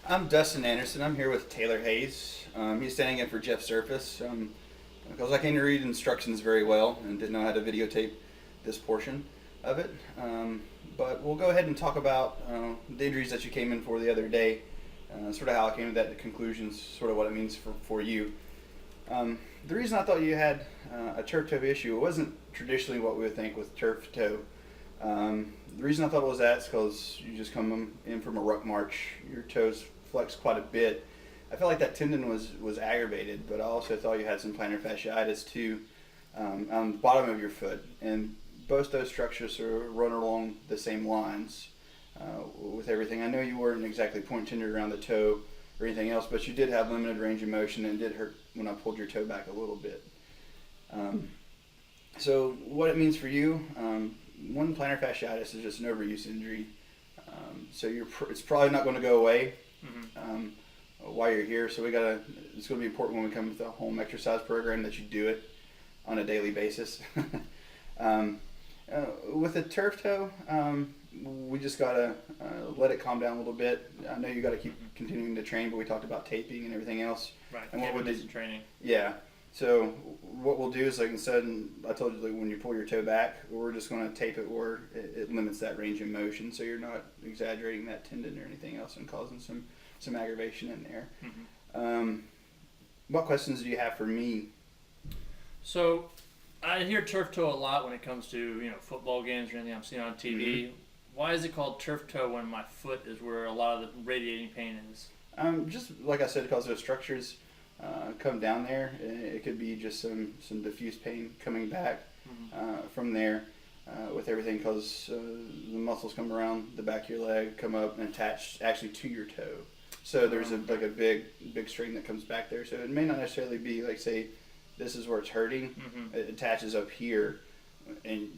I'm Dustin Anderson. I'm here with Taylor Hayes. He's standing in for Jeff Surface because I can't read instructions very well and didn't know how to videotape this portion of it. But we'll go ahead and talk about the injuries that you came in for the other day, sort of how I came to that conclusion, sort of what it means for you. The reason I thought you had a turf toe issue, it wasn't traditionally what we would think with turf toe. The reason I thought it was that is because you just come in from a ruck march, your toes flex quite a bit. I felt like that tendon was aggravated, but I also thought you had some plantar fasciitis too on the bottom of your foot. And both those structures are run along the same lines with everything. I know you weren't exactly point tendered around the toe or anything else, but you did have limited range of motion and it did hurt when I pulled your toe back a little bit. So what it means for you, one, plantar fasciitis is just an overuse injury. So it's probably not going to go away while you're here. So it's going to be important when we come to the home exercise program that you do it on a daily basis. With the turf toe, we just got to let it calm down a little bit. I know you got to keep continuing to train, but we talked about taping and everything else. Right. And what would some training? Yeah. So what we'll do is, like instead, I told you, like when you pull your toe back, we're just going to tape it where it limits that range of motion, so you're not exaggerating that tendon or anything else and causing some aggravation in there. Mm-hmm. What questions do you have for me? So I hear turf toe a lot when it comes to football games or anything I'm seeing on TV. Mm-hmm. Why is it called turf toe when my foot is where a lot of the radiating pain is? Just like I said, because those structures come down there, it could be just some diffuse pain coming back from there with everything, because the muscles come around the back of your leg, come up and attach actually to your toe. So there's a big string that comes back there. So it may not necessarily be like, say, this is where it's hurting. Mm-hmm. It attaches up here, and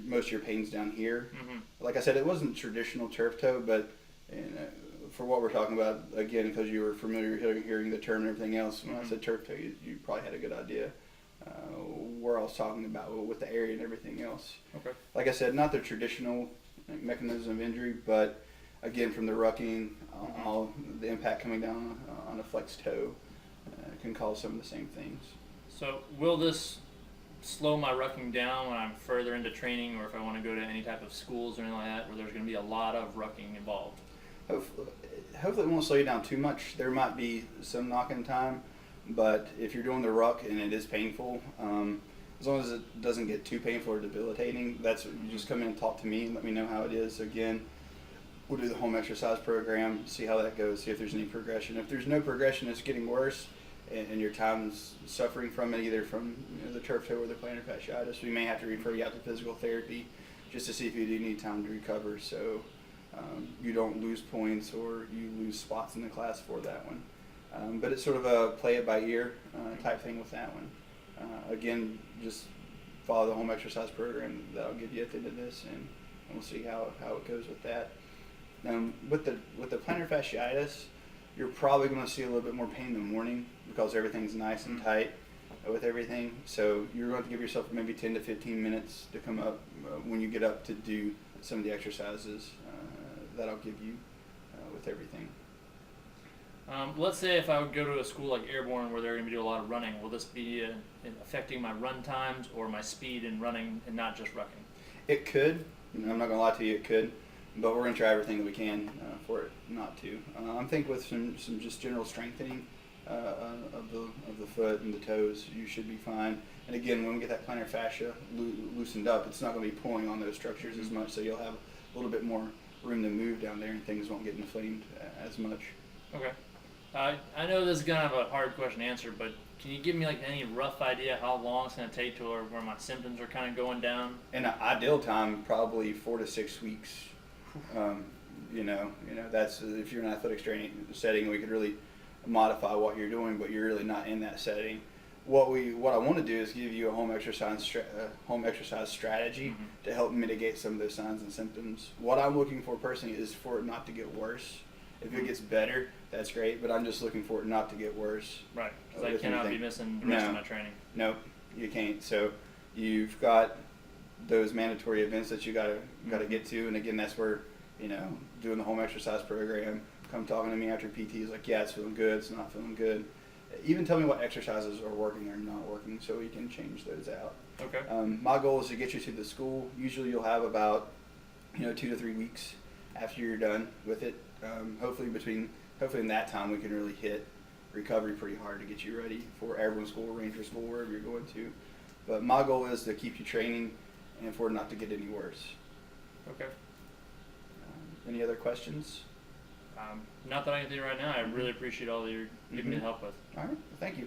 most of your pain's down here. Mm-hmm. Like I said, it wasn't traditional turf toe, but for what we're talking about, again, because you were familiar hearing the term and everything else, when I said turf toe, you probably had a good idea where I was talking about with the area and everything else. Okay. Like I said, not the traditional mechanism of injury, but again, from the rucking, all the impact coming down on a flexed toe can cause some of the same things. So will this slow my rucking down when I'm further into training, or if I want to go to any type of schools or anything like that where there's going to be a lot of rucking involved? Hopefully it won't slow you down too much. There might be some knock-in time, but if you're doing the ruck and it is painful, as long as it doesn't get too painful or debilitating, you just come in and talk to me and let me know how it is. Again, we'll do the home exercise program, see how that goes, see if there's any progression. If there's no progression, it's getting worse, and your time's suffering from it, either from the turf toe or the plantar fasciitis, we may have to refer you out to physical therapy just to see if you do need time to recover, so you don't lose points or you lose spots in the class for that one. But it's sort of a play it by ear type thing with that one. Again, just follow the home exercise program that I'll give you at the end of this, and we'll see how it goes with that. With the plantar fasciitis, you're probably going to see a little bit more pain in the morning because everything's nice and tight with everything. So you're going to give yourself maybe 10 to 15 minutes to come up when you get up to do some of the exercises that I'll give you with everything. Let's say if I would go to a school like Airborne where they're going to do a lot of running, will this be affecting my run times or my speed in running and not just rucking? It could. I'm not going to lie to you, it could. But we're going to try everything that we can for it not to. I'm thinking with some just general strengthening of the foot and the toes, you should be fine. And again, when we get that plantar fascia loosened up, it's not going to be pulling on those structures as much, so you'll have a little bit more room to move down there and things won't get inflamed as much. Okay. I know this is going to have a hard question to answer, but can you give me any rough idea how long it's going to take to where my symptoms are kind of going down? In an ideal time, probably 4 to 6 weeks. That's if you're in an athletic training setting, we could really modify what you're doing, but you're really not in that setting. What I want to do is give you a home exercise strategy to help mitigate some of those signs and symptoms. What I'm looking for personally is for it not to get worse. If it gets better, that's great, but I'm just looking for it not to get worse. Right, because I cannot be missing the rest of my training. Nope, you can't. So you've got those mandatory events that you gotta get to, and again, that's where doing the home exercise program, come talking to me after PT is like, yeah, it's feeling good, it's not feeling good. Even tell me what exercises are working or not working so we can change those out. Okay. My goal is to get you to the school. Usually you'll have about 2 to 3 weeks after you're done with it. Hopefully in that time we can really hit recovery pretty hard to get you ready for Airborne School, Ranger School, wherever you're going to. But my goal is to keep you training and for it not to get any worse. Okay. Any other questions? Not that I can think right now. I really appreciate all that you're giving me Mhm. help with. All right. Well, thank you.